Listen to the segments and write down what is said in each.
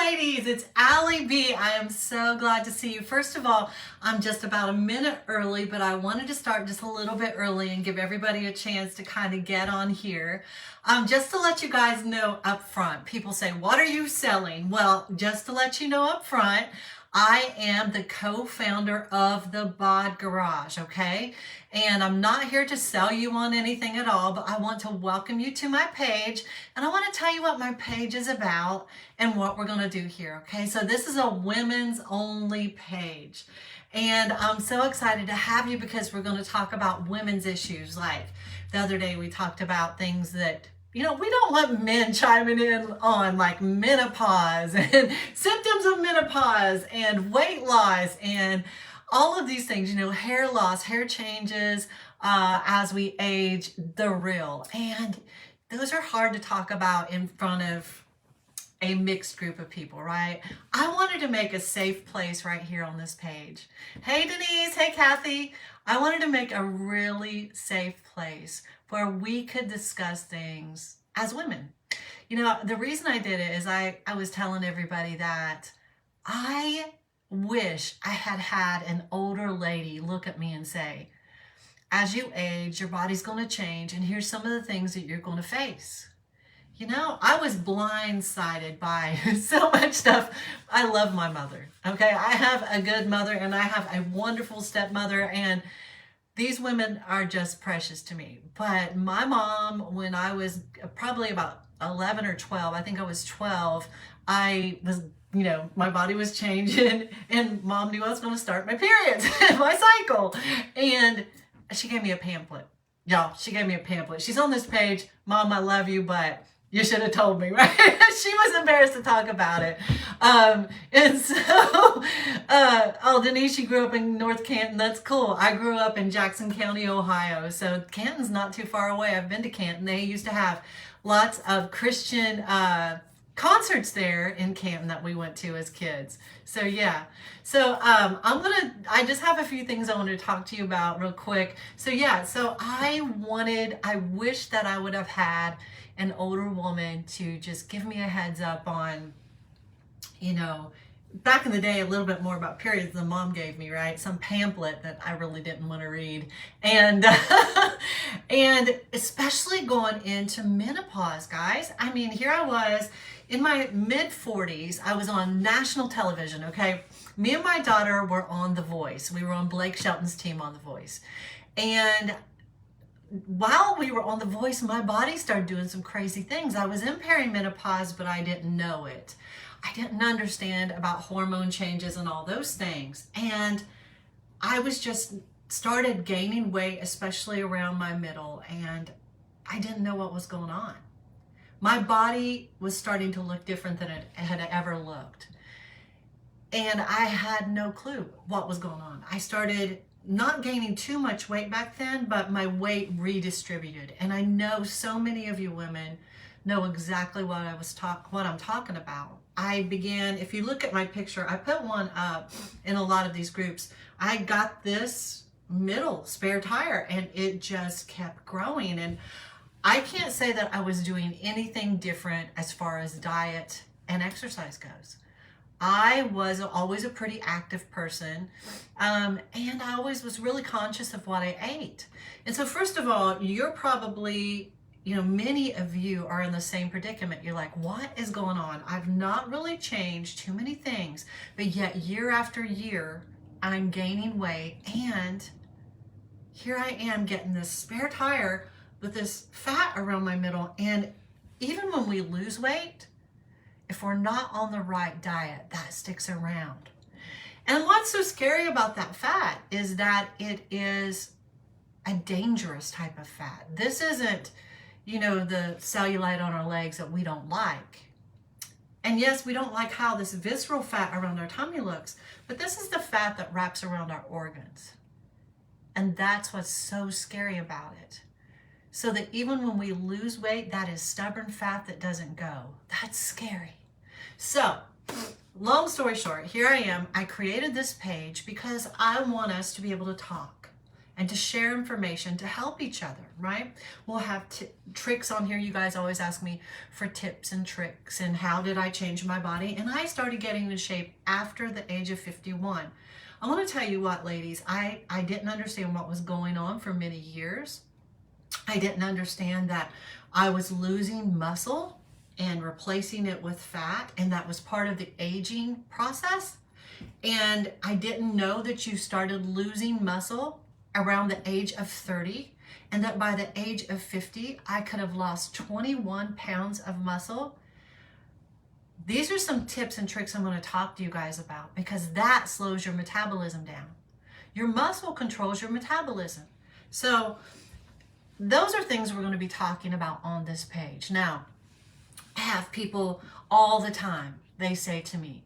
ladies, it's Allie B. I am so glad to see you. First of all, I'm just about a minute early, but I wanted to start just a little bit early and give everybody a chance to kind of get on here. Just to let you guys know up front, people say, what are you selling? Well, just to let you know up front, I am the co-founder of the Bod Garage, okay? And I'm not here to sell you on anything at all, but I want to welcome you to my page, and I want to tell you what my page is about and what we're going to do here, okay? So this is a women's only page, and I'm so excited to have you because we're going to talk about women's issues. Like the other day we talked about things that we don't want men chiming in on, like menopause and symptoms of menopause and weight loss and all of these things, hair loss, hair changes as we age, the real. And those are hard to talk about in front of a mixed group of people, right? I wanted to make a safe place right here on this page. Hey, Denise. Hey, Kathy. I wanted to make a really safe place where we could discuss things as women. The reason I did it is I was telling everybody that I wish I had had an older lady look at me and say, as you age, your body's going to change, and here's some of the things that you're going to face. I was blindsided by so much stuff. I love my mother, okay? I have a good mother, and I have a wonderful stepmother, and these women are just precious to me. But my mom, when I was probably about 11 or 12, I think I was 12, I was, my body was changing, and mom knew I was going to start my periods, my cycle. And she gave me a pamphlet. Y'all, she gave me a pamphlet. She's on this page. Mom, I love you, but you should have told me, right? She was embarrassed to talk about it. And so, Denise, you grew up in North Canton. That's cool. I grew up in Jackson County, Ohio. So Canton's not too far away. I've been to Canton. They used to have lots of Christian concerts there in Canton that we went to as kids. So yeah. So I just have a few things I want to talk to you about real quick. So yeah, I wish that I would have had an older woman to just give me a heads up on, back in the day, a little bit more about periods than mom gave me, right? Some pamphlet that I really didn't want to read. And, and especially going into menopause, guys. I mean, here I was in my mid 40s. I was on national television, okay? Me and my daughter were on The Voice. We were on Blake Shelton's team on The Voice. And while we were on The Voice, my body started doing some crazy things. I was in perimenopause, but I didn't know it. I didn't understand about hormone changes and all those things. And I was just started gaining weight, especially around my middle, and I didn't know what was going on. My body was starting to look different than it had ever looked. And I had no clue what was going on. I started not gaining too much weight back then, but my weight redistributed. And I know so many of you women know exactly what I'm talking about. I began, if you look at my picture, I put one up in a lot of these groups. I got this middle spare tire, and it just kept growing. And I can't say that I was doing anything different as far as diet and exercise goes. I was always a pretty active person, and I always was really conscious of what I ate. And so first of all, you're probably, many of you are in the same predicament. You're like, what is going on? I've not really changed too many things, but yet year after year, I'm gaining weight, and here I am getting this spare tire with this fat around my middle. And even when we lose weight, if we're not on the right diet, that sticks around. And what's so scary about that fat is that it is a dangerous type of fat. This isn't, the cellulite on our legs that we don't like. And yes, we don't like how this visceral fat around our tummy looks, but this is the fat that wraps around our organs. And that's what's so scary about it. So that even when we lose weight, that is stubborn fat that doesn't go. That's scary. So, long story short, here I am. I created this page because I want us to be able to talk. and to share information to help each other, right? We'll have tricks on here. You guys always ask me for tips and tricks and how did I change my body? And I started getting into shape after the age of 51. I want to tell you what, ladies, I didn't understand what was going on for many years. I didn't understand that I was losing muscle and replacing it with fat, and that was part of the aging process. And I didn't know that you started losing muscle around the age of 30, and that by the age of 50, I could have lost 21 pounds of muscle. These are some tips and tricks I'm going to talk to you guys about, because that slows your metabolism down. Your muscle controls your metabolism. So those are things we're going to be talking about on this page. Now, I have people all the time, they say to me,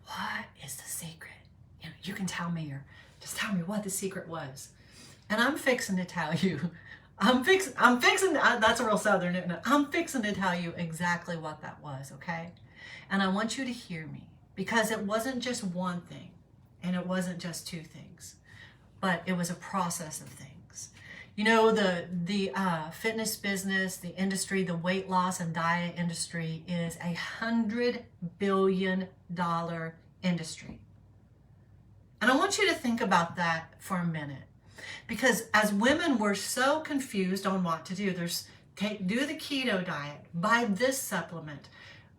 what is the secret? You can tell me, or just tell me what the secret was. And I'm fixing to tell you. I'm fixing, that's a real Southern, isn't it? I'm fixing to tell you exactly what that was, okay? And I want you to hear me, because it wasn't just one thing, and it wasn't just two things, but it was a process of things. You know, the fitness business, the industry, the weight loss and diet industry is $100 billion industry. And I want you to think about that for a minute, because as women, we're so confused on what to do. Do the keto diet, buy this supplement.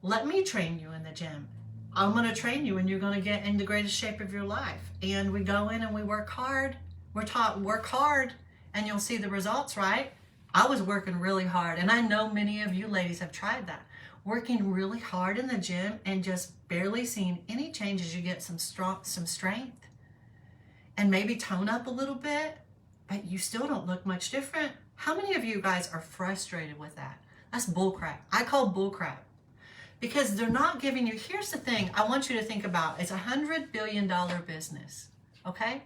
Let me train you in the gym. I'm going to train you and you're going to get in the greatest shape of your life. And we go in and we work hard. We're taught work hard and you'll see the results, right? I was working really hard, and I know many of you ladies have tried that. Working really hard in the gym and just barely seeing any changes. You get some strength and maybe tone up a little bit, but you still don't look much different. How many of you guys are frustrated with that? That's bullcrap. I call bullcrap, because they're not giving you, here's the thing I want you to think about. It's $100 billion business, okay?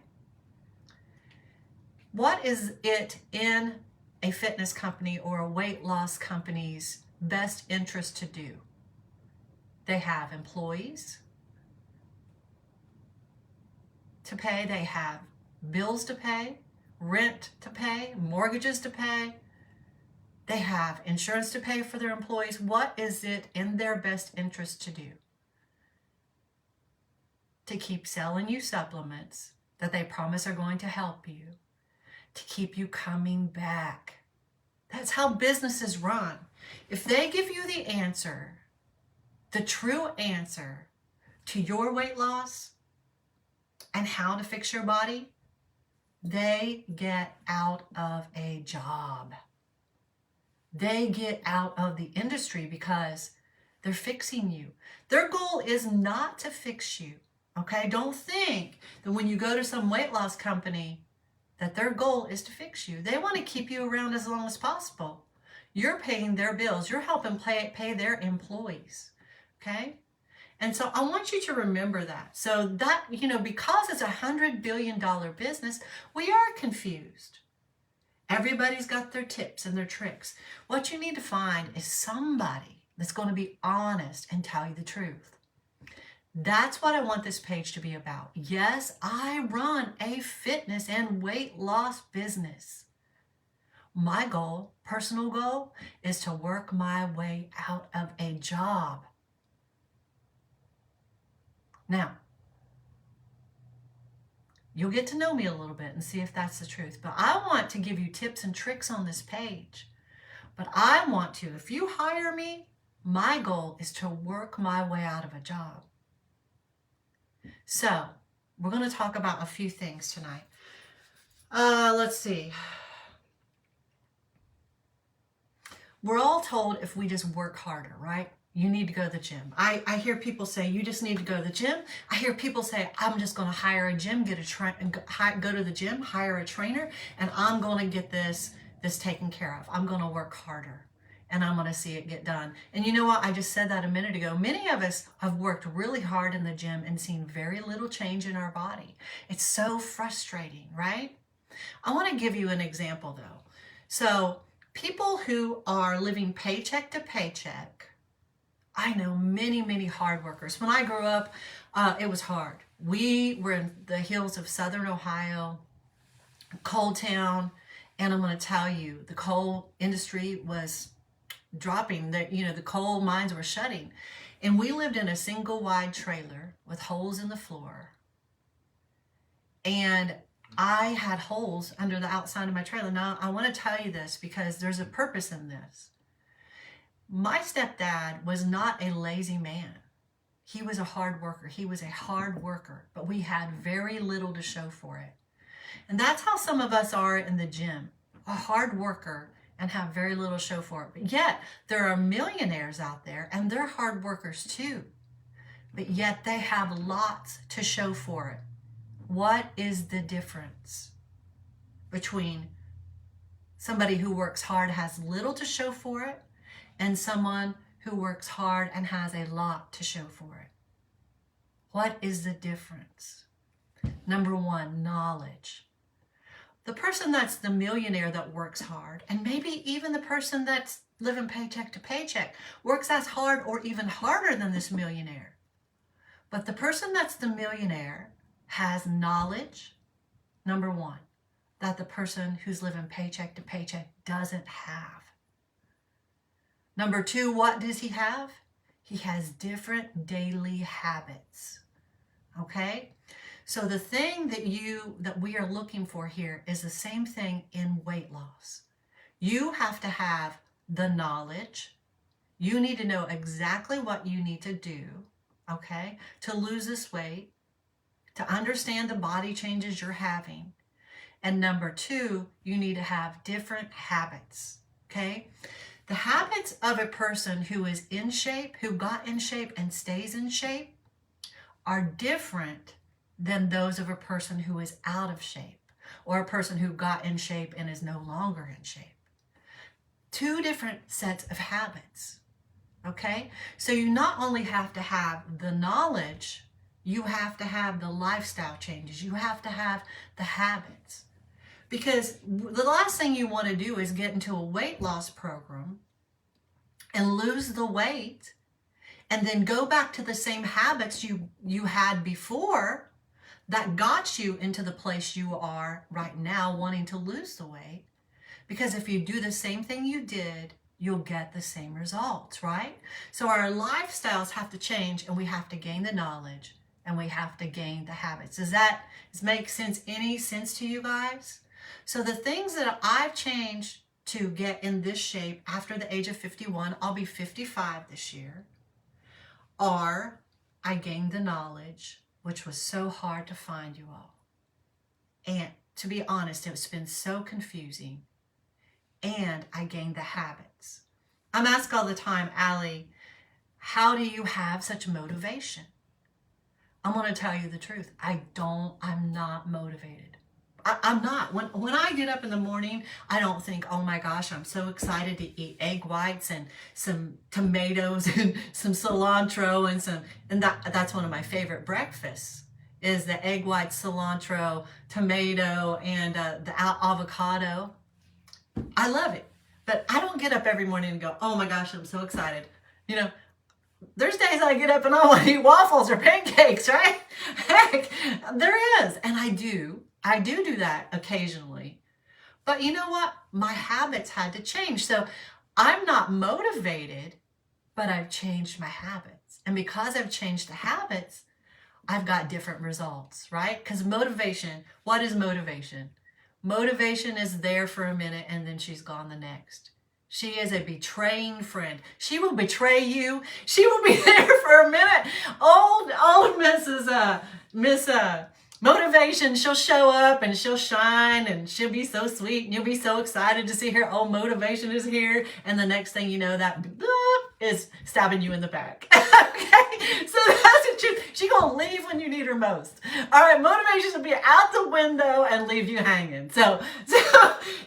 What is it in a fitness company or a weight loss company's best interest to do? They have employees to pay, they have bills to pay, rent to pay, mortgages to pay, they have insurance to pay for their employees. What is it in their best interest to do? To keep selling you supplements that they promise are going to help you, to keep you coming back. That's how businesses run. If they give you the answer, the true answer to your weight loss and how to fix your body, they get out of a job. They get out of the industry because they're fixing you. Their goal is not to fix you, okay? Don't think that when you go to some weight loss company that their goal is to fix you. They want to keep you around as long as possible. You're paying their bills. You're helping pay their employees, okay? And so I want you to remember that. So that, because it's $100 billion business, we are confused. Everybody's got their tips and their tricks. What you need to find is somebody that's going to be honest and tell you the truth. That's what I want this page to be about. Yes, I run a fitness and weight loss business. My goal, personal goal, is to work my way out of a job. Now, you'll get to know me a little bit and see if that's the truth. But I want to give you tips and tricks on this page. But I want to, if you hire me, my goal is to work my way out of a job. So, we're going to talk about a few things tonight. Let's see. We're all told if we just work harder, right? You need to go to the gym. I hear people say, you just need to go to the gym. I hear people say, I'm just going to hire a gym, go to the gym, hire a trainer, and I'm going to get this taken care of. I'm going to work harder, and I'm going to see it get done. And you know what? I just said that a minute ago. Many of us have worked really hard in the gym and seen very little change in our body. It's so frustrating, right? I want to give you an example, though. So people who are living paycheck to paycheck, I know many, many hard workers. When I grew up, it was hard. We were in the hills of Southern Ohio. coal town. And I'm going to tell you, the coal industry was dropping. The coal mines were shutting. And we lived in a single wide trailer with holes in the floor. And I had holes under the outside of my trailer. Now, I want to tell you this because there's a purpose in this. My stepdad was not a lazy man. He was a hard worker. He was a hard worker, but we had very little to show for it. And that's how some of us are in the gym, a hard worker and have very little to show for it. But yet there are millionaires out there and they're hard workers too, but yet they have lots to show for it. What is the difference between somebody who works hard, has little to show for it, and someone who works hard and has a lot to show for it? What is the difference? Number one, knowledge. The person that's the millionaire that works hard, and maybe even the person that's living paycheck to paycheck, works as hard or even harder than this millionaire. But the person that's the millionaire has knowledge, number one, that the person who's living paycheck to paycheck doesn't have. Number two, what does he have? He has different daily habits. Okay? So the thing that we are looking for here is the same thing in weight loss. You have to have the knowledge. You need to know exactly what you need to do, okay, to lose this weight, to understand the body changes you're having. And number two, you need to have different habits, okay? The habits of a person who is in shape, who got in shape and stays in shape, are different than those of a person who is out of shape or a person who got in shape and is no longer in shape. Two different sets of habits, okay? So you not only have to have the knowledge, you have to have the lifestyle changes. You have to have the habits. Because the last thing you want to do is get into a weight loss program and lose the weight and then go back to the same habits you had before that got you into the place you are right now wanting to lose the weight. Because if you do the same thing you did, you'll get the same results, right? So our lifestyles have to change and we have to gain the knowledge and we have to gain the habits. Does that make sense? Any sense to you guys? So the things that I've changed to get in this shape after the age of 51, I'll be 55 this year, are I gained the knowledge, which was so hard to find, you all. And to be honest, it's been so confusing. And I gained the habits. I'm asked all the time, Allie, how do you have such motivation? I'm going to tell you the truth. I'm not motivated. I'm not. When I get up in the morning, I don't think, oh my gosh, I'm so excited to eat egg whites and some tomatoes and some cilantro and that's one of my favorite breakfasts is the egg white, cilantro, tomato, and the avocado. I love it. But I don't get up every morning and go, oh my gosh, I'm so excited. There's days I get up and I want to eat waffles or pancakes, right? Heck, there is. And I do that occasionally. But you know what? My habits had to change. So I'm not motivated, but I've changed my habits. And because I've changed the habits, I've got different results, right? Because motivation, what is motivation? Motivation is there for a minute and then she's gone the next. She is a betraying friend. She will betray you. She will be there for a minute. Old Miss Motivation, she'll show up and she'll shine and she'll be so sweet and you'll be so excited to see her. Oh, motivation is here. And the next thing you know, that is stabbing you in the back. Okay? So that's the truth. She's going to leave when you need her most. All right, motivation will be out the window and leave you hanging. So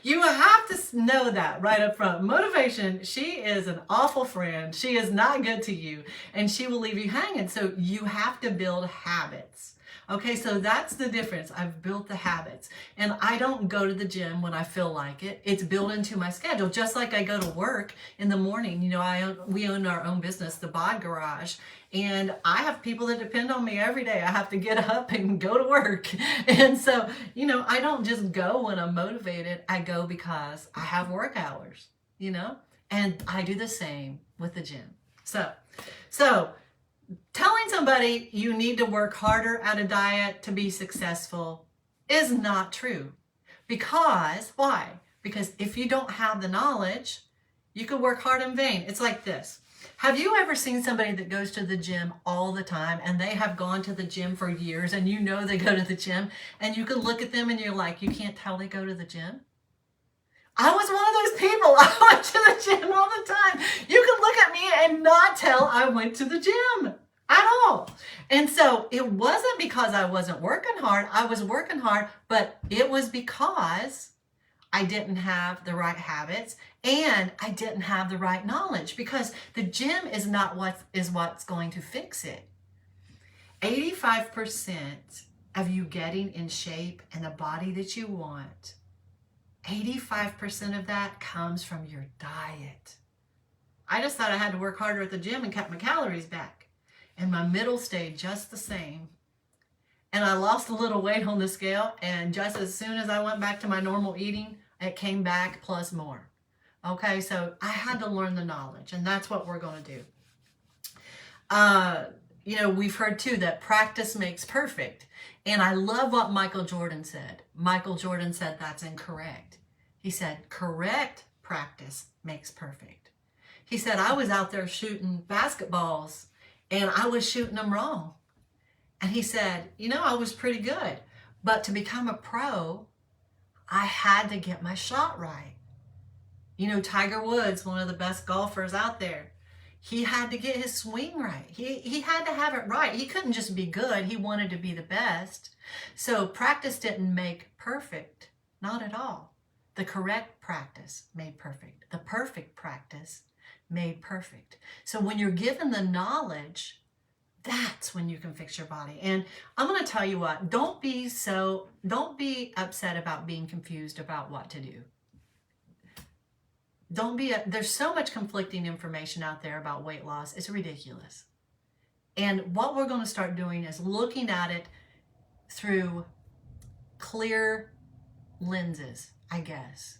you have to know that right up front. Motivation, she is an awful friend. She is not good to you and she will leave you hanging. So you have to build habits. Okay, so that's the difference. I've built the habits, and I don't go to the gym when I feel like it. It's built into my schedule, just like I go to work in the morning. You know, we own our own business, the Bod Garage, and I have people that depend on me every day. I have to get up and go to work. And so, you know, I don't just go when I'm motivated. I go because I have work hours, you know, and I do the same with the gym. So telling somebody you need to work harder at a diet to be successful is not true. Because, why? Because if you don't have the knowledge, you could work hard in vain. It's like this. Have you ever seen somebody that goes to the gym all the time and they have gone to the gym for years and you know they go to the gym and you can look at them and you're like, you can't tell they go to the gym? I was one of those people. I went to the gym all the time. You can look at me and not tell I went to the gym at all. And so it wasn't because I wasn't working hard. I was working hard, but it was because I didn't have the right habits and I didn't have the right knowledge, because the gym is not what's going to fix it. 85% of you getting in shape and the body that you want, 85% of that comes from your diet. I just thought I had to work harder at the gym and cut my calories back. And my middle stayed just the same. And I lost a little weight on the scale, and just as soon as I went back to my normal eating, it came back plus more. Okay, so I had to learn the knowledge, and that's what we're going to do. You know, we've heard too that practice makes perfect. And I love what Michael Jordan said. Michael Jordan said that's incorrect. He said, correct practice makes perfect. He said, I was out there shooting basketballs and I was shooting them wrong. And he said, you know, I was pretty good, but to become a pro, I had to get my shot right. You know, Tiger Woods, one of the best golfers out there, he had to get his swing right. He had to have it right. He couldn't just be good. He wanted to be the best. So practice didn't make perfect, not at all. The correct practice made perfect. The perfect practice made perfect. So when you're given the knowledge, that's when you can fix your body. And I'm going to tell you what, don't be upset about being confused about what to do. There's so much conflicting information out there about weight loss. It's ridiculous. And what we're going to start doing is looking at it through clear lenses, I guess.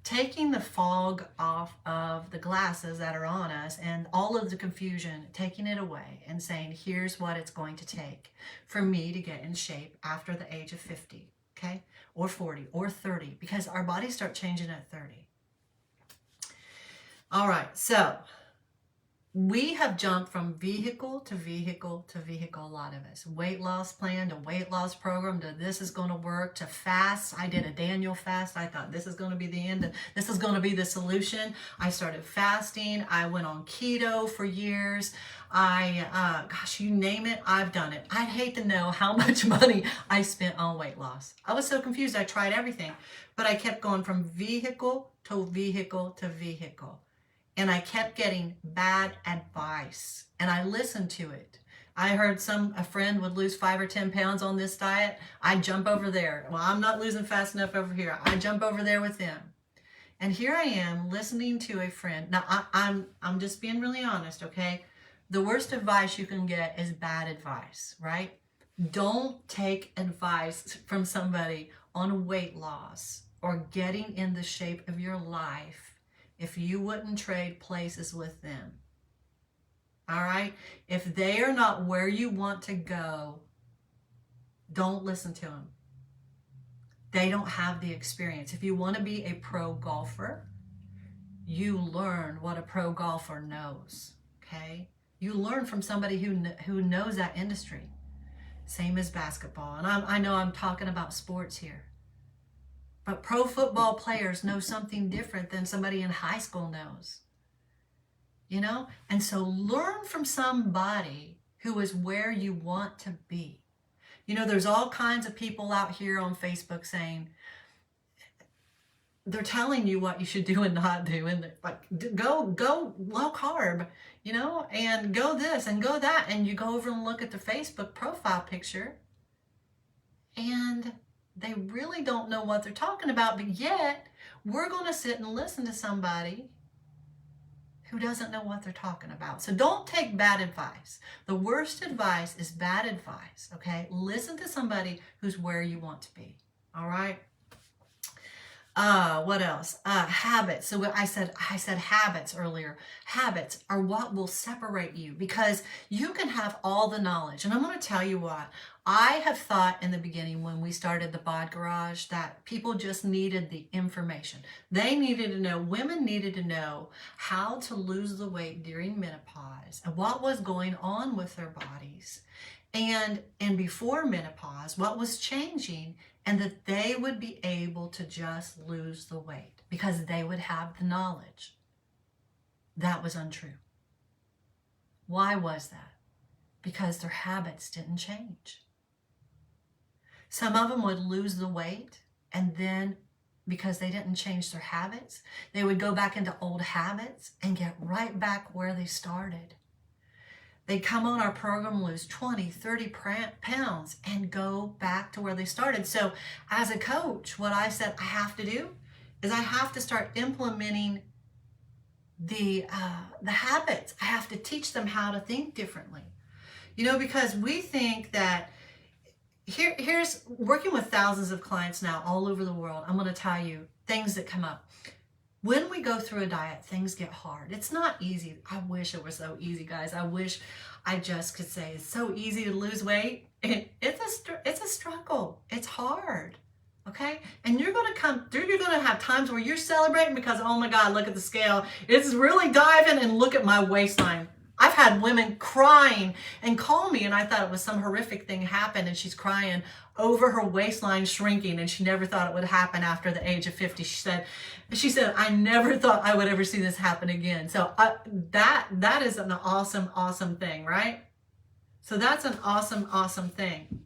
Taking the fog off of the glasses that are on us and all of the confusion, taking it away and saying, here's what it's going to take for me to get in shape after the age of 50, okay? Or 40 or 30, because our bodies start changing at 30. All right, so we have jumped from vehicle to vehicle to vehicle, a lot of us. Weight loss plan to weight loss program to this is going to work to fast. I did a Daniel fast. I thought this is going to be the end. This is going to be the solution. I started fasting. I went on keto for years. Gosh, you name it, I've done it. I'd hate to know how much money I spent on weight loss. I was so confused. I tried everything, but I kept going from vehicle to vehicle to vehicle. And I kept getting bad advice, and I listened to it. I heard a friend would lose 5 or 10 pounds on this diet. I'd jump over there. Well, I'm not losing fast enough over here. I jump over there with them. And here I am listening to a friend. Now, I'm just being really honest, okay? The worst advice you can get is bad advice, right? Don't take advice from somebody on weight loss or getting in the shape of your life if you wouldn't trade places with them. All right? If they are not where you want to go, don't listen to them. They don't have the experience. If you want to be a pro golfer, you learn what a pro golfer knows, okay? You learn from somebody who knows that industry. Same as basketball. And I know I'm talking about sports here. But pro football players know something different than somebody in high school knows. You know? And so learn from somebody who is where you want to be. You know, there's all kinds of people out here on Facebook saying, they're telling you what you should do and not do. And like, go low carb, you know, and go this and go that. And you go over and look at the Facebook profile picture. and they really don't know what they're talking about, but yet we're going to sit and listen to somebody who doesn't know what they're talking about. So don't take bad advice. The worst advice is bad advice, okay? Listen to somebody who's where you want to be, all right? What else? Habits. So I said habits earlier. Habits are what will separate you, because you can have all the knowledge. And I'm going to tell you what, I have thought in the beginning when we started the Bod Garage that people just needed the information. They needed to know, women needed to know how to lose the weight during menopause and what was going on with their bodies. And before menopause, what was changing, and that they would be able to just lose the weight because they would have the knowledge. That was untrue. Why was that? Because their habits didn't change. Some of them would lose the weight, and then because they didn't change their habits, they would go back into old habits and get right back where they started. They come on our program, lose 20, 30 pounds, and go back to where they started. So as a coach, what I said I have to do is I have to start implementing the habits. I have to teach them how to think differently. You know, because we think that here's working with thousands of clients now all over the world. I'm going to tell you things that come up. When we go through a diet, things get hard. It's not easy. I wish it was so easy, guys. I wish I just could say it's so easy to lose weight. It's a struggle. It's hard, okay? And you're going to have times where you're celebrating because, oh my God, look at the scale. It's really diving, and look at my waistline. I've had women crying and call me, and I thought it was some horrific thing happened, and she's crying over her waistline shrinking, and she never thought it would happen after the age of 50. She said, I never thought I would ever see this happen again. So that is an awesome thing, right? So that's an awesome thing,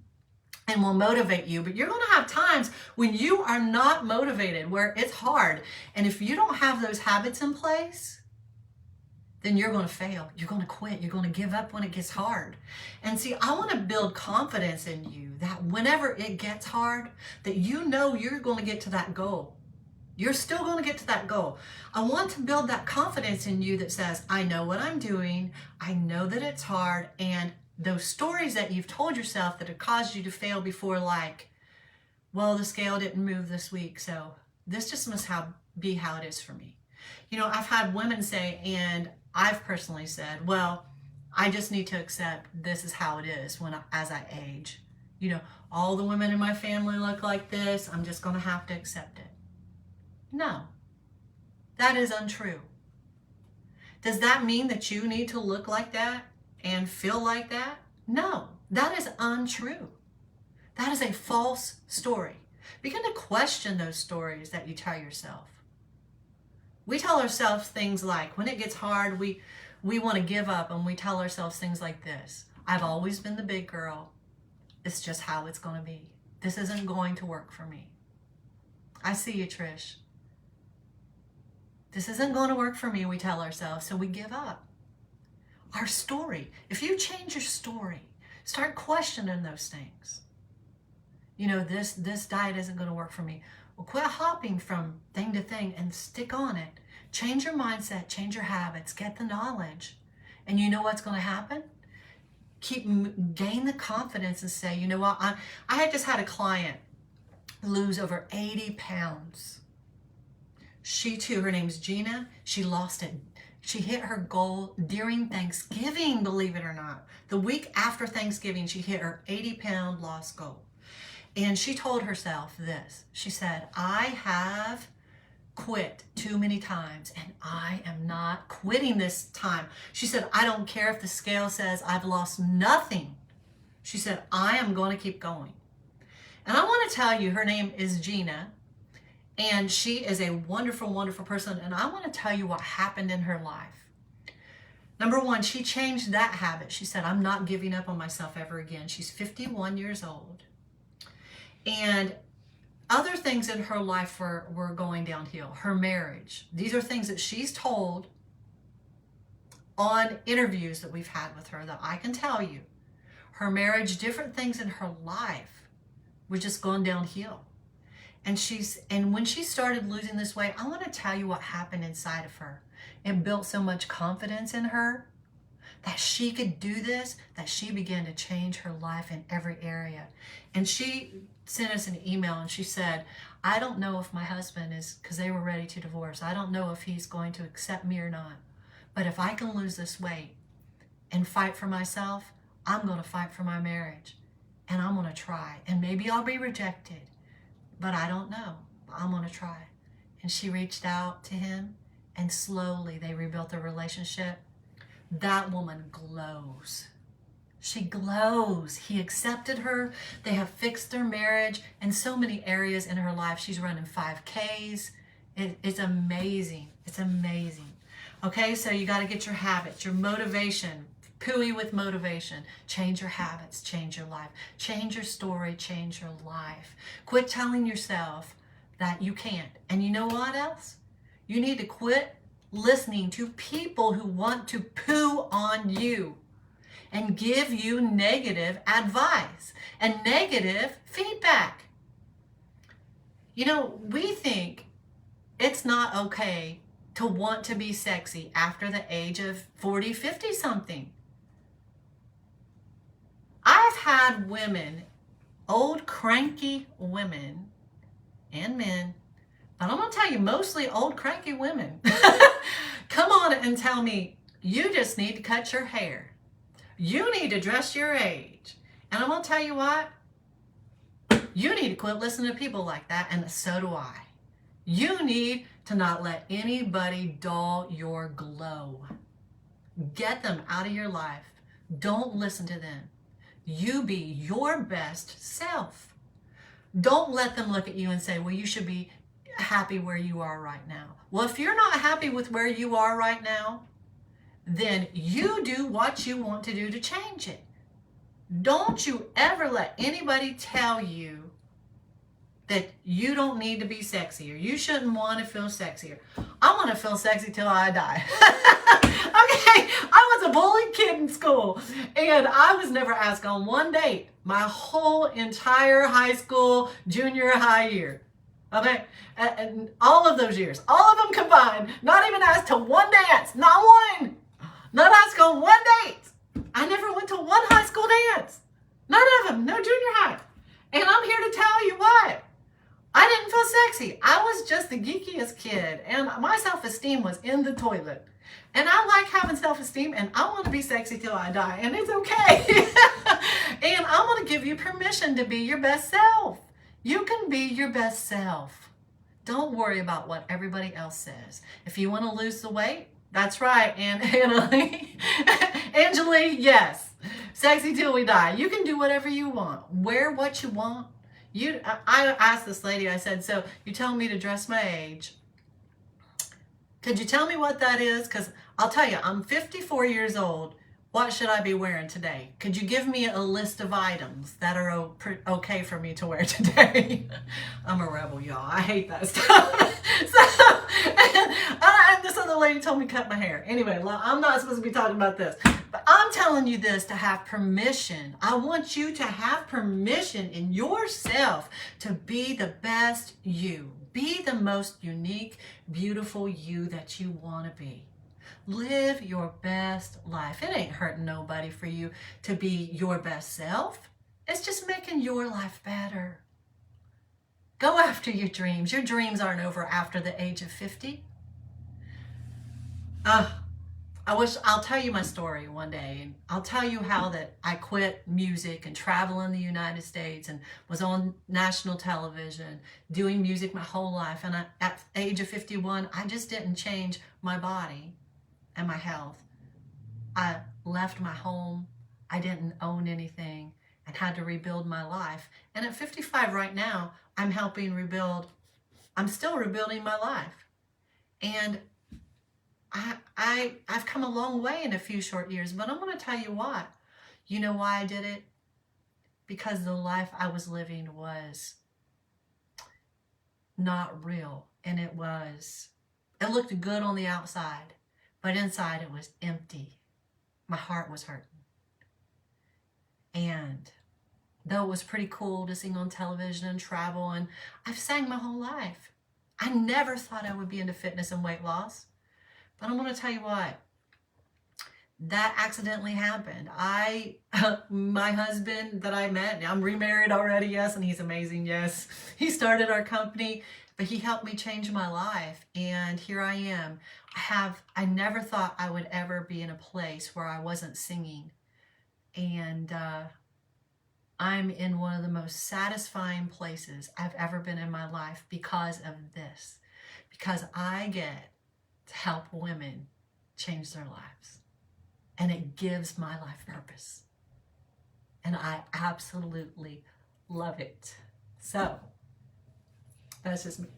and will motivate you. But you're going to have times when you are not motivated, where it's hard. And if you don't have those habits in place, then you're going to fail. You're going to quit. You're going to give up when it gets hard. And see, I want to build confidence in you that whenever it gets hard, that you know you're going to get to that goal. You're still going to get to that goal. I want to build that confidence in you that says, I know what I'm doing. I know that it's hard. And those stories that you've told yourself that have caused you to fail before, like, well, the scale didn't move this week, so this just must be how it is for me. You know, I've had women say, and I've personally said, well, I just need to accept this is how it is as I age. You know, all the women in my family look like this. I'm just going to have to accept it. No, that is untrue. Does that mean that you need to look like that and feel like that? No, that is untrue. That is a false story. Begin to question those stories that you tell yourself. We tell ourselves things like, when it gets hard, we want to give up, and we tell ourselves things like this. I've always been the big girl. It's just how it's going to be. This isn't going to work for me. I see you, Trish. This isn't going to work for me, we tell ourselves, so we give up. Our story, if you change your story, start questioning those things. You know, this diet isn't going to work for me. Well, quit hopping from thing to thing and stick on it. Change your mindset, change your habits, get the knowledge. And you know what's going to happen? Gain the confidence and say, you know what, I had just had a client lose over 80 pounds. She too, her name's Gina, she lost it. She hit her goal during Thanksgiving, believe it or not. The week after Thanksgiving, she hit her 80-pound loss goal. And she told herself this. She said, I have quit too many times, and I am not quitting this time. She said, I don't care if the scale says I've lost nothing. She said, I am going to keep going. And I want to tell you, her name is Gina, and she is a wonderful, wonderful person. And I want to tell you what happened in her life. Number one, she changed that habit. She said, I'm not giving up on myself ever again. She's 51 years old. And other things in her life were going downhill. Her marriage. These are things that she's told on interviews that we've had with her that I can tell you. Her marriage, different things in her life were just going downhill. And when she started losing this weight, I want to tell you what happened inside of her. It built so much confidence in her that she could do this, that she began to change her life in every area. And she sent us an email and she said, I don't know if my husband is, because they were ready to divorce, I don't know if he's going to accept me or not. But if I can lose this weight and fight for myself, I'm going to fight for my marriage. And I'm going to try. And maybe I'll be rejected, but I don't know. I'm going to try. And she reached out to him, and slowly they rebuilt their relationship. That woman glows. She glows. He accepted her. They have fixed their marriage in so many areas in her life. She's running 5Ks. It's amazing. It's amazing. Okay, so you got to get your habits, your motivation. Pooey with motivation. Change your habits, change your life. Change your story, change your life. Quit telling yourself that you can't. And you know what else? You need to quit listening to people who want to poo on you and give you negative advice and negative feedback. You know, we think it's not okay to want to be sexy after the age of 40, 50 something. I've had women, old cranky women and men, but I'm going to tell you, mostly old cranky women, come on and tell me, you just need to cut your hair. You need to dress your age. And I'm going to tell you what, you need to quit listening to people like that, and so do I. You need to not let anybody dull your glow. Get them out of your life. Don't listen to them. You be your best self. Don't let them look at you and say, well, you should be happy where you are right now. Well, if you're not happy with where you are right now, then you do what you want to do to change it. Don't you ever let anybody tell you that you don't need to be sexy or you shouldn't want to feel sexier. I want to feel sexy till I die. Okay, I was a bullied kid in school and I was never asked on one date my whole entire high school, junior high year. Okay, and all of those years, all of them combined, not even asked to one dance, not one, not asked on one date. I never went to one high school dance, none of them, no junior high. And I'm here to tell you what, I didn't feel sexy. I was just the geekiest kid and my self-esteem was in the toilet. And I like having self-esteem and I want to be sexy till I die, and it's okay. And I'm going to give you permission to be your best self. You can be your best self. Don't worry about what everybody else says. If you want to lose the weight, that's right, Annalie. Angelique, yes. Sexy till we die. You can do whatever you want. Wear what you want. I asked this lady, I said, so you tell me to dress my age. Could you tell me what that is? Because I'll tell you, I'm 54 years old. What should I be wearing today? Could you give me a list of items that are okay for me to wear today? I'm a rebel, y'all. I hate that stuff. And this other lady told me to cut my hair. Anyway, I'm not supposed to be talking about this. But I'm telling you this to have permission. I want you to have permission in yourself to be the best you. Be the most unique, beautiful you that you want to be. Live your best life. It ain't hurting nobody for you to be your best self. It's just making your life better. Go after your dreams. Your dreams aren't over after the age of 50. I'll tell you my story one day, and I'll tell you how that I quit music and travel in the United States and was on national television doing music my whole life. And at the age of 51, I just didn't change my body and my health. I left my home. I didn't own anything and had to rebuild my life. And at 55 right now, I'm still rebuilding my life. And I've come a long way in a few short years, but I'm going to tell you what. You know why I did it? Because the life I was living was not real. And it looked good on the outside, but inside it was empty. My heart was hurting. And though it was pretty cool to sing on television and travel, and I've sang my whole life. I never thought I would be into fitness and weight loss. But I'm going to tell you what, that accidentally happened. My husband that I met, I'm remarried already, yes, and he's amazing, yes. He started our company, but he helped me change my life, and here I am. I never thought I would ever be in a place where I wasn't singing, and I'm in one of the most satisfying places I've ever been in my life because of this, because I get to help women change their lives. And it gives my life purpose. And I absolutely love it. So, that's just me.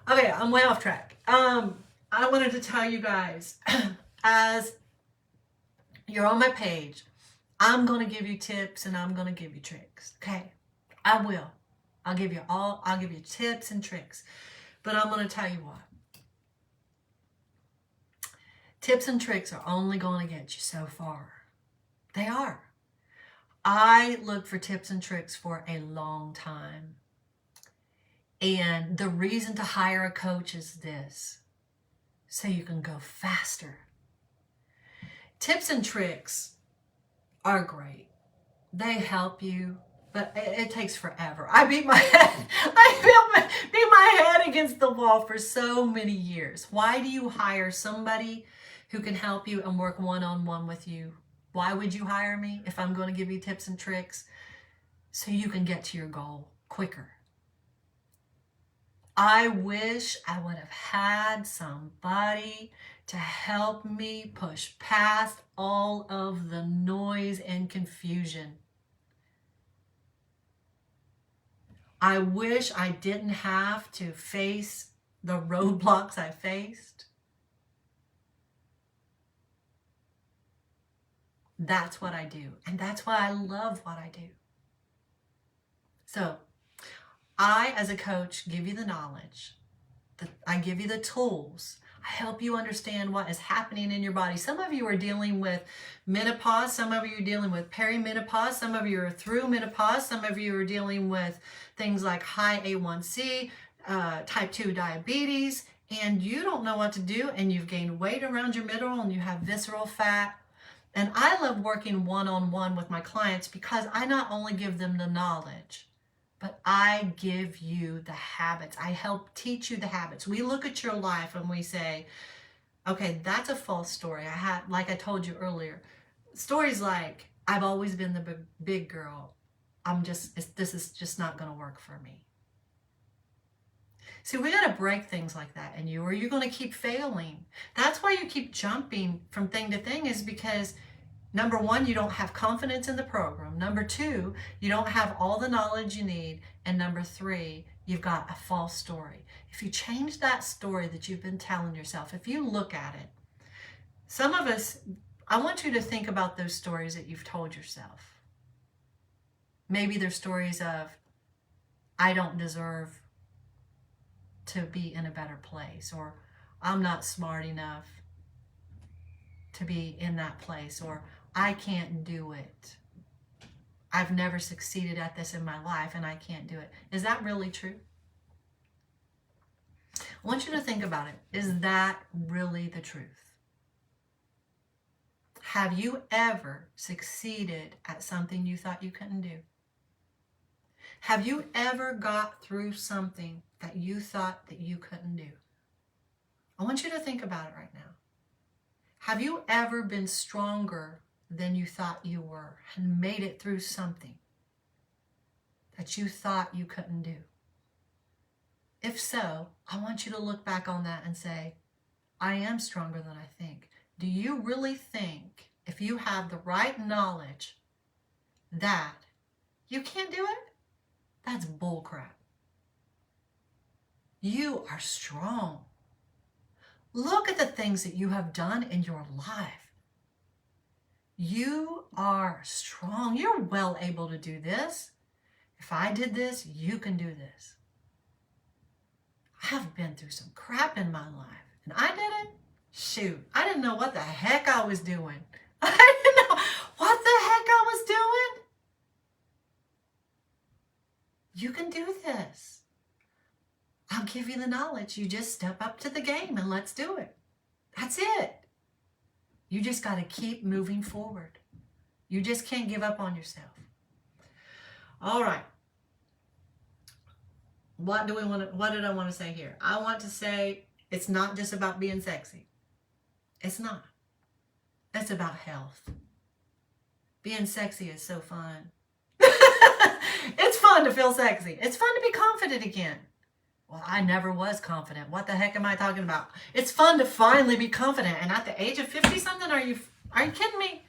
Okay, I'm way off track. I wanted to tell you guys, as you're on my page, I'm going to give you tips and I'm going to give you tricks. Okay, I will. I'll give you tips and tricks. But I'm going to tell you what. Tips and tricks are only going to get you so far. They are. I looked for tips and tricks for a long time. And the reason to hire a coach is this, so you can go faster. Tips and tricks are great. They help you, but it takes forever. I beat my head against the wall for so many years. Why do you hire somebody who can help you and work one-on-one with you? Why would you hire me if I'm going to give you tips and tricks so you can get to your goal quicker? I wish I would have had somebody to help me push past all of the noise and confusion. I wish I didn't have to face the roadblocks I faced. That's what I do. And that's why I love what I do. So I, as a coach, give you the knowledge. I give you the tools. I help you understand what is happening in your body. Some of you are dealing with menopause. Some of you are dealing with perimenopause. Some of you are through menopause. Some of you are dealing with things like high A1C, type 2 diabetes, and you don't know what to do, and you've gained weight around your middle, and you have visceral fat. And I love working one-on-one with my clients because I not only give them the knowledge, but I give you the habits. I help teach you the habits. We look at your life and we say, okay, that's a false story. Like I told you earlier, stories like, I've always been the big girl. This is just not going to work for me. See, we got to break things like that in you, or you're going to keep failing. That's why you keep jumping from thing to thing, is because number one, you don't have confidence in the program. Number two, you don't have all the knowledge you need. And number three, you've got a false story. If you change that story that you've been telling yourself, if you look at it, some of us, I want you to think about those stories that you've told yourself. Maybe they're stories of, I don't deserve to be in a better place, or I'm not smart enough to be in that place, or I can't do it. I've never succeeded at this in my life and I can't do it. Is that really true? I want you to think about it. Is that really the truth? Have you ever succeeded at something you thought you couldn't do? Have you ever got through something that you thought that you couldn't do? I want you to think about it right now. Have you ever been stronger than you thought you were and made it through something that you thought you couldn't do? If so, I want you to look back on that and say, I am stronger than I think. Do you really think, if you have the right knowledge, that you can't do it? That's bullcrap. You are strong. Look at the things that you have done in your life. You are strong. You're well able to do this. If I did this, you can do this. I have been through some crap in my life, and I did it. Shoot, I didn't know what the heck I was doing. I didn't know what the heck I was doing. give you the knowledge. You just step up to the game and let's do it. That's it. You just got to keep moving forward. You just can't give up on yourself. All right. What did I want to say here? I want to say it's not just about being sexy. It's not. It's about health. Being sexy is so fun. It's fun to feel sexy. It's fun to be confident again. Well, I never was confident. What the heck am I talking about? It's fun to finally be confident. And at the age of 50 something, are you kidding me?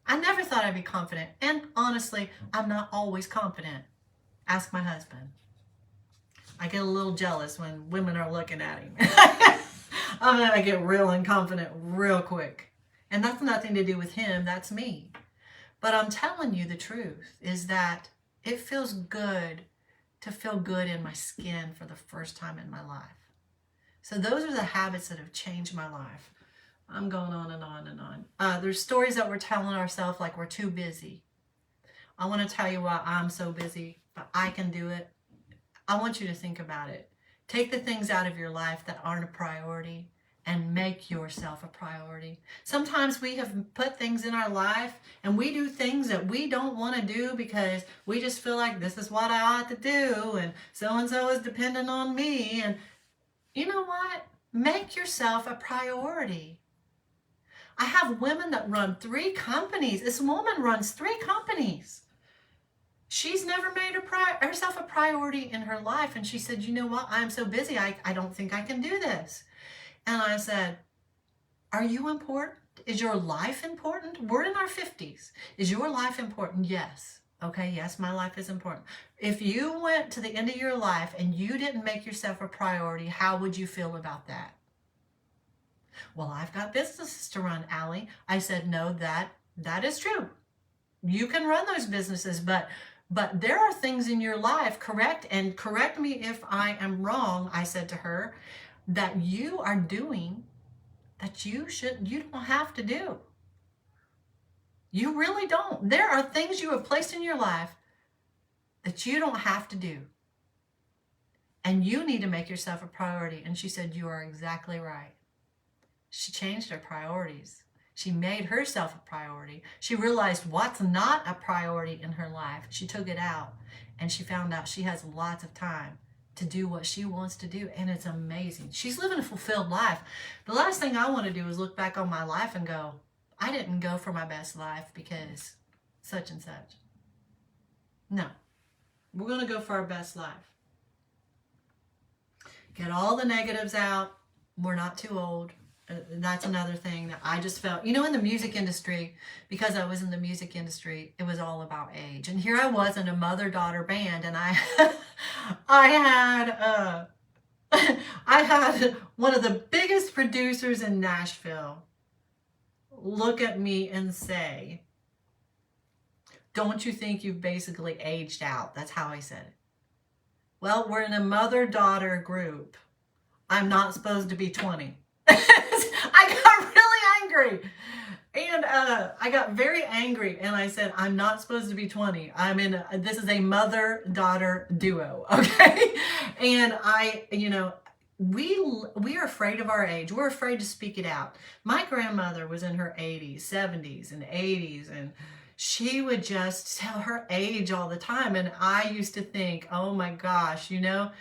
I never thought I'd be confident. And honestly, I'm not always confident. Ask my husband. I get a little jealous when women are looking at him. I get real unconfident real quick. And that's nothing to do with him. That's me. But I'm telling you the truth is that it feels good to feel good in my skin for the first time in my life. So those are the habits that have changed my life. I'm going on and on and on. There's stories that we're telling ourselves like we're too busy. I want to tell you why I'm so busy, but I can do it. I want you to think about it. Take the things out of your life that aren't a priority and make yourself a priority. Sometimes we have put things in our life and we do things that we don't want to do because we just feel like this is what I ought to do and so is dependent on me. And you know what? Make yourself a priority. I have women that run 3 companies. This woman runs 3 companies. She's never made herself a priority in her life. And she said, you know what? I'm so busy. I don't think I can do this. And I said, are you important? Is your life important? We're in our 50s. Is your life important? Yes. Okay, yes, my life is important. If you went to the end of your life and you didn't make yourself a priority, how would you feel about that? Well, I've got businesses to run, Allie. I said, no, that is true. You can run those businesses, but there are things in your life, correct me if I am wrong, I said to her, that you are doing that you don't have to do. You really don't. There are things you have placed in your life that you don't have to do. And you need to make yourself a priority. And she said, you are exactly right. She changed her priorities. She made herself a priority. She realized what's not a priority in her life. She took it out and she found out she has lots of time to do what she wants to do. And it's amazing. She's living a fulfilled life. The last thing I want to do is look back on my life and go, I didn't go for my best life because such and such. No, we're going to go for our best life. Get all the negatives out. We're not too old. That's another thing that I just felt, in the music industry, because I was in the music industry, it was all about age. And here I was in a mother-daughter band, and I had one of the biggest producers in Nashville look at me and say, don't you think you've basically aged out? That's how I said it. Well, we're in a mother-daughter group. I'm not supposed to be 20. I got really angry. And I got very angry and I said, I'm not supposed to be 20. This is a mother-daughter duo, okay? And we are afraid of our age. We're afraid to speak it out. My grandmother was in her 80s, 70s, and 80s, and she would just tell her age all the time. And I used to think, oh my gosh, why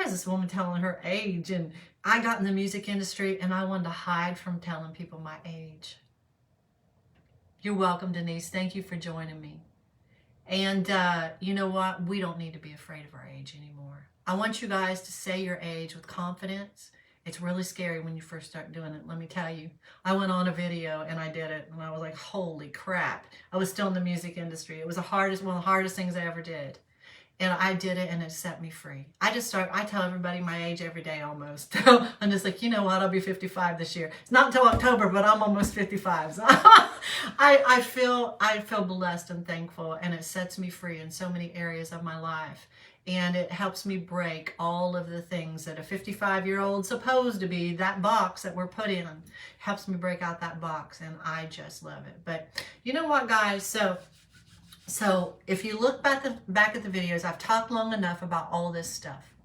is this woman telling her age? And I got in the music industry and I wanted to hide from telling people my age. You're welcome, Denise. Thank you for joining me. And you know what? We don't need to be afraid of our age anymore. I want you guys to say your age with confidence. It's really scary when you first start doing it. Let me tell you, I went on a video and I did it and I was like, holy crap. I was still in the music industry. It was one of the hardest things I ever did. And I did it and it set me free. I tell everybody my age every day almost. I'm just like, you know what, I'll be 55 this year. It's not until October, but I'm almost 55. So I feel blessed and thankful, and it sets me free in so many areas of my life. And it helps me break all of the things that a 55-year-old's supposed to be, that box that we're put in, helps me break out that box, and I just love it. But you know what, guys? So So if you look back at the videos, I've talked long enough about all this stuff.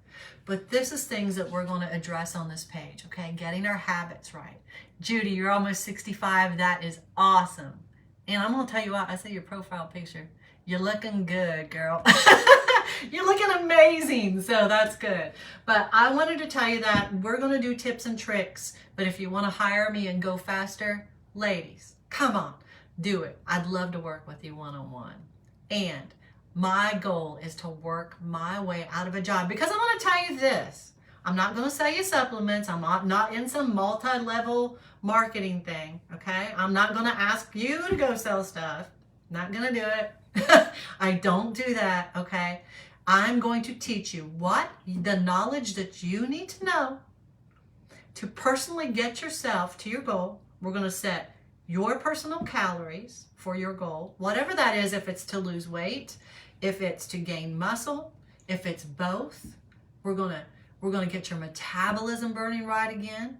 But this is things that we're going to address on this page, okay? Getting our habits right. Judy, you're almost 65. That is awesome. And I'm going to tell you what, I see your profile picture. You're looking good, girl. You're looking amazing. So that's good. But I wanted to tell you that we're going to do tips and tricks. But if you want to hire me and go faster, ladies, come on, do it. I'd love to work with you one-on-one. And my goal is to work my way out of a job, because I'm going to tell you this. I'm not going to sell you supplements. I'm not in some multi-level marketing thing, okay? I'm not going to ask you to go sell stuff. Not going to do it. I don't do that, okay? I'm going to teach you the knowledge that you need to know to personally get yourself to your goal. We're going to set your personal calories for your goal, whatever that is, if it's to lose weight, if it's to gain muscle, if it's both. We're going to get your metabolism burning right again.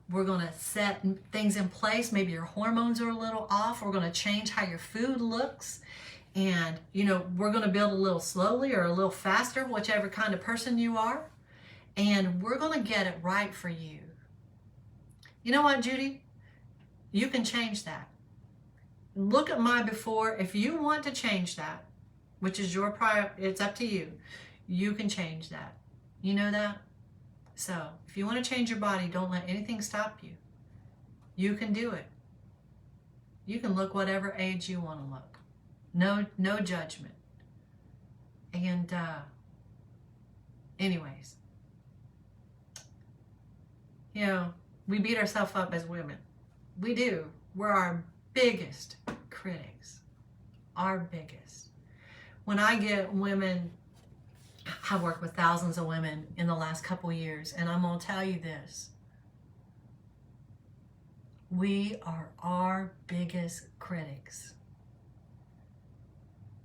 We're going to set things in place. Maybe your hormones are a little off. We're going to change how your food looks. And, we're going to build a little slowly or a little faster, whichever kind of person you are. And we're going to get it right for you. You know what, Judy? You can change that. Look at my before. If you want to change that, which is your it's up to you. You can change that. You know that? So if you want to change your body, don't let anything stop you. You can do it. You can look whatever age you want to look. No judgment. And anyways, we beat ourselves up as women. We do. We're our biggest critics. Our biggest. When I get women, I've worked with thousands of women in the last couple years, and I'm going to tell you this. We are our biggest critics.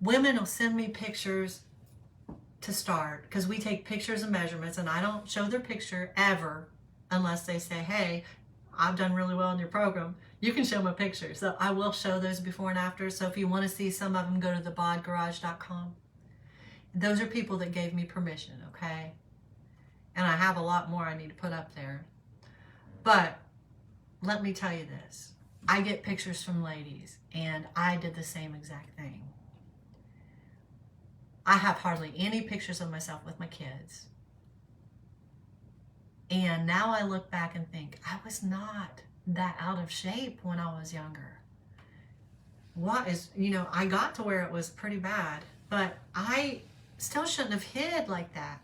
Women will send me pictures to start, because we take pictures and measurements, and I don't show their picture ever unless they say, hey, I've done really well in your program. You can show my picture. So I will show those before and after. So if you want to see some of them, go to thebodgarage.com. Those are people that gave me permission, okay? And I have a lot more I need to put up there. But let me tell you this. I get pictures from ladies, and I did the same exact thing. I have hardly any pictures of myself with my kids. And now I look back and think, I was not that out of shape when I was younger. I got to where it was pretty bad, but I still shouldn't have hid like that.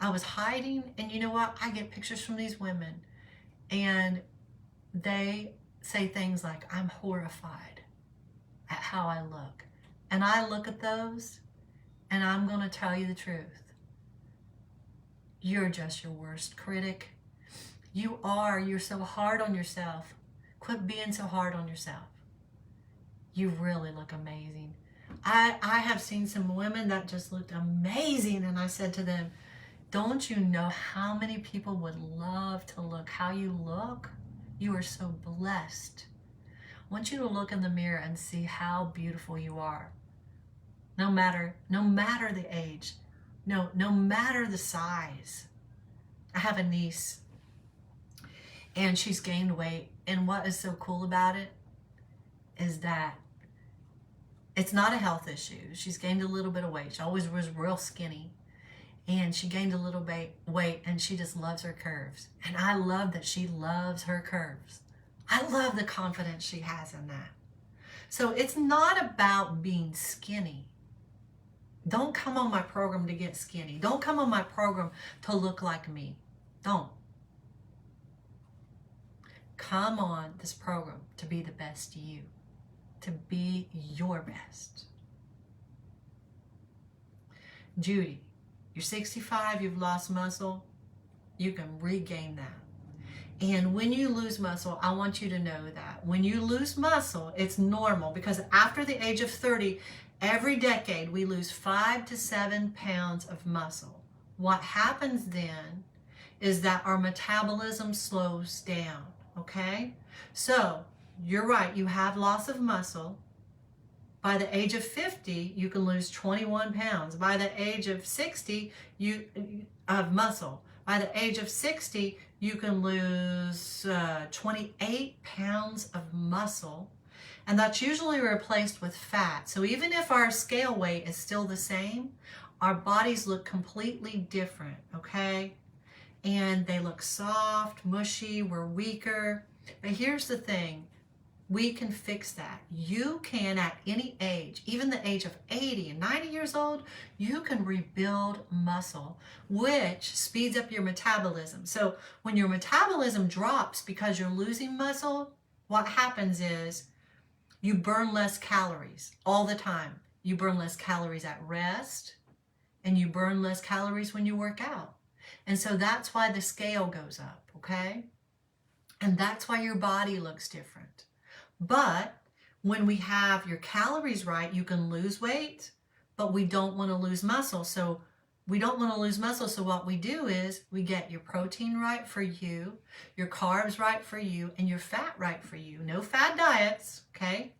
I was hiding, and you know what? I get pictures from these women, and they say things like, I'm horrified at how I look. And I look at those, and I'm going to tell you the truth. You're just your worst critic. You're so hard on yourself. Quit being so hard on yourself. You really look amazing. I have seen some women that just looked amazing, and I said to them, don't you know how many people would love to look how you look? You are so blessed. I want you to look in the mirror and see how beautiful you are. No matter the age, no matter the size. I have a niece, and she's gained weight, and what is so cool about it is that it's not a health issue. She's gained a little bit of weight. She always was real skinny, and she gained a little bit weight, and she just loves her curves. And I love that she loves her curves. I love the confidence she has in that. So it's not about being skinny. Don't come on my program to get skinny. Don't come on my program to look like me. Don't. Come on this program to be the best you. To be your best. Judy, you're 65, you've lost muscle. You can regain that. And when you lose muscle, I want you to know that when you lose muscle, it's normal, because after the age of 30, every decade we lose 5 to 7 pounds of muscle. What happens then is that our metabolism slows down, okay? So you're right, you have loss of muscle, By the age of 50, you can lose 21 pounds. By the age of 60, you have muscle. By the age of 60, you can lose 28 pounds of muscle. And that's usually replaced with fat. So even if our scale weight is still the same, our bodies look completely different, okay? And they look soft, mushy, we're weaker. But here's the thing. We can fix that. You can, at any age, even the age of 80 and 90 years old, you can rebuild muscle, which speeds up your metabolism. So when your metabolism drops because you're losing muscle, what happens is you burn less calories all the time. You burn less calories at rest, and you burn less calories when you work out. And so that's why the scale goes up, okay? And that's why your body looks different. But when we have your calories right, you can lose weight, but we don't want to lose muscle. So we don't want to lose muscle. So what we do is we get your protein right for you, your carbs right for you, and your fat right for you. No fad diets, okay?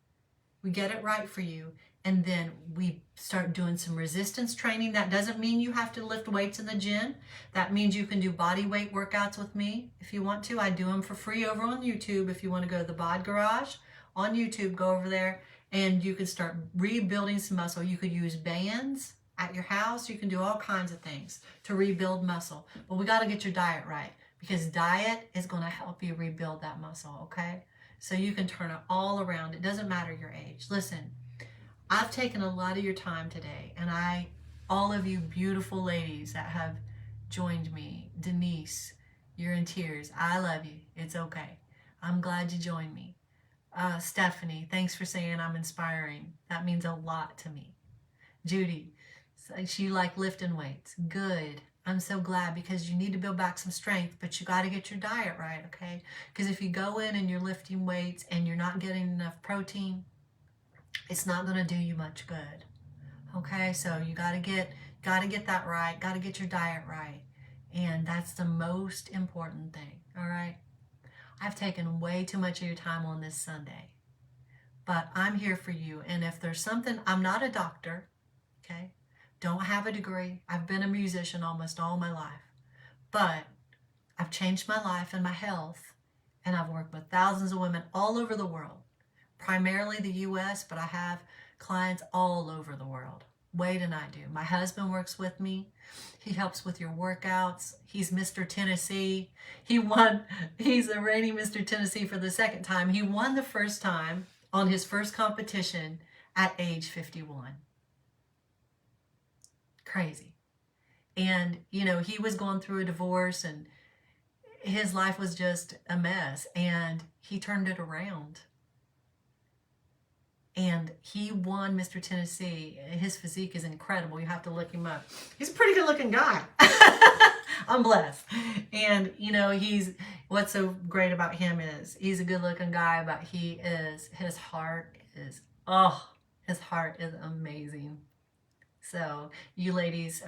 We get it right for you. And then we start doing some resistance training. That doesn't mean you have to lift weights in the gym. That means you can do body weight workouts with me if you want to. I do them for free over on YouTube. If you want to go to the Bod Garage on YouTube, go over there and you can start rebuilding some muscle. You could use bands at your house. You can do all kinds of things to rebuild muscle. But we got to get your diet right, because diet is going to help you rebuild that muscle, okay? So you can turn it all around. It doesn't matter your age. Listen, I've taken a lot of your time today, and all of you beautiful ladies that have joined me, Denise, you're in tears. I love you. It's okay. I'm glad you joined me. Stephanie, thanks for saying I'm inspiring. That means a lot to me. Judy, she like lifting weights. Good. I'm so glad, because you need to build back some strength, but you got to get your diet right, okay? Because if you go in and you're lifting weights and you're not getting enough protein, it's not going to do you much good. Okay, so you got to get that right, got to get your diet right. And that's the most important thing, all right? I've taken way too much of your time on this Sunday, but I'm here for you. And if there's something, I'm not a doctor, okay? Don't have a degree. I've been a musician almost all my life, but I've changed my life and my health, and I've worked with thousands of women all over the world. Primarily the U.S., but I have clients all over the world. Wade and I do. My husband works with me. He helps with your workouts. He's Mr. Tennessee. He's the reigning Mr. Tennessee for the second time. He won the first time on his first competition at age 51. Crazy. And, he was going through a divorce, and his life was just a mess, and he turned it around. And he won Mr. Tennessee. His physique is incredible. You have to look him up. He's a pretty good looking guy. I'm blessed. And, what's so great about him is he's a good looking guy, but his heart is amazing. So you ladies,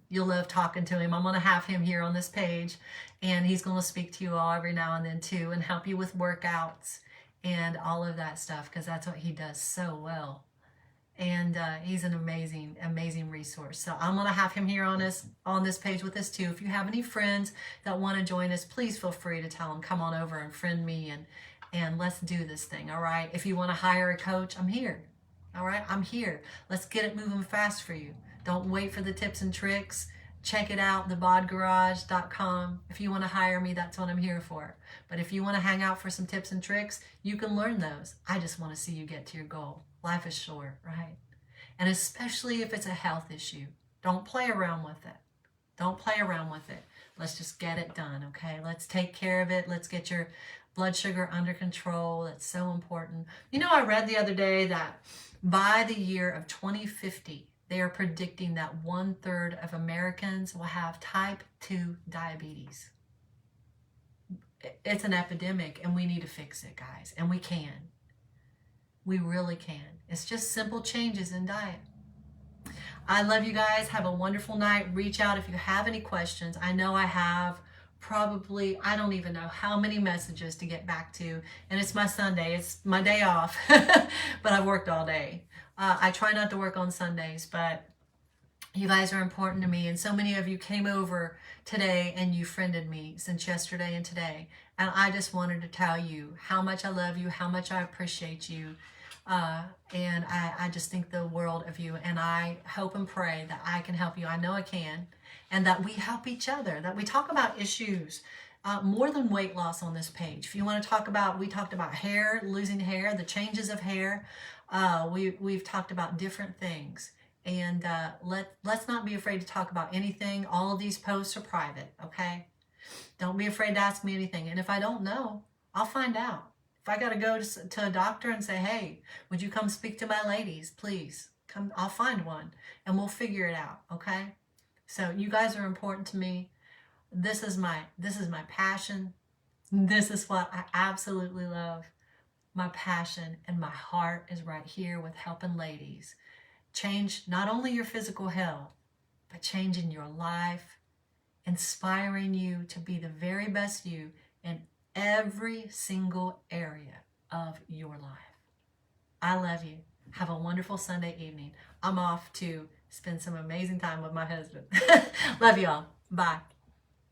you'll love talking to him. I'm going to have him here on this page, and he's going to speak to you all every now and then too, and help you with workouts and all of that stuff, because that's what he does so well. And he's an amazing, amazing resource. So I'm going to have him here on this page with us too. If you have any friends that want to join us, please feel free to tell them, come on over and friend me, and let's do this thing, all right? If you want to hire a coach, I'm here, all right? I'm here. Let's get it moving fast for you. Don't wait for the tips and tricks. Check it out, thebodgarage.com. If you want to hire me, that's what I'm here for. But if you want to hang out for some tips and tricks, you can learn those. I just want to see you get to your goal. Life is short, right? And especially if it's a health issue, don't play around with it. Don't play around with it. Let's just get it done, okay? Let's take care of it. Let's get your blood sugar under control. That's so important. I read the other day that by the year of 2050, they are predicting that 1/3 of Americans will have type 2 diabetes. It's an epidemic, and we need to fix it, guys. And we can. We really can. It's just simple changes in diet. I love you guys. Have a wonderful night. Reach out if you have any questions. I know I have probably, I don't even know how many messages to get back to. And it's my Sunday, it's my day off, but I've worked all day. I try not to work on Sundays, but you guys are important to me, and so many of you came over today and you friended me since yesterday and today, and I just wanted to tell you how much I love you, how much I appreciate you, and I just think the world of you, and I hope and pray that I can help you. I know I can, and that we help each other, that we talk about issues more than weight loss on this page. If you want to talk about, we talked about hair, losing hair, the changes of hair. We've talked about different things. And let's not be afraid to talk about anything. All of these posts are private, okay? Don't be afraid to ask me anything. And if I don't know, I'll find out. If I got to go to a doctor and say, hey, would you come speak to my ladies, please? Come, I'll find one, and we'll figure it out, okay? So you guys are important to me. This is my passion. This is what I absolutely love. My passion and my heart is right here with helping ladies change not only your physical health, but changing your life, inspiring you to be the very best you in every single area of your life. I love you. Have a wonderful Sunday evening. I'm off to spend some amazing time with my husband. Love you all. Bye.